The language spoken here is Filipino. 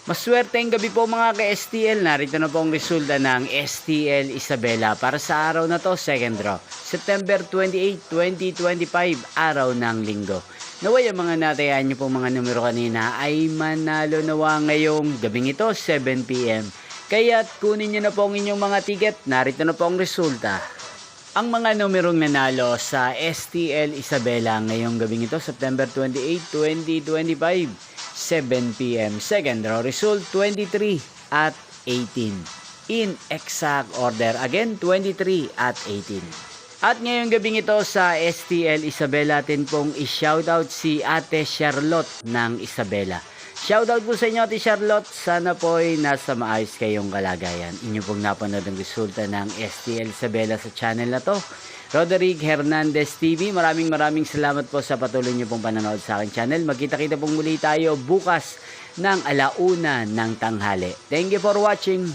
Maswerteng gabi po mga ka-STL. Narito na po ang resulta ng STL Isabela para sa araw na to, second draw. September 28, 2025, araw ng linggo. Naway ang mga natayaan nyo pong mga numero kanina ay manalo nawa ngayong gabing ito, 7 PM. Kaya't kunin nyo na po ang inyong mga ticket. Narito na po ang resulta. Ang mga numerong nanalo sa STL Isabela ngayong gabing ito, September 28, 2025, 7 PM. Second draw result, 23 at 18. In exact order, again, 23 at 18. At ngayong gabing ito sa STL Isabela, atin pong i-shoutout si Ate Charlotte ng Isabela. Shoutout po sa inyo, Ate Charlotte. Sana po ay nasa maayos kayong kalagayan. Inyo pong napanood ang resulta ng STL Isabela sa channel na to, Roderick Hernandez TV. Maraming salamat po sa patuloy niyo pong panonood sa aking channel. Magkita-kita pong muli tayo bukas ng 1:00 ng tanghali. Thank you for watching.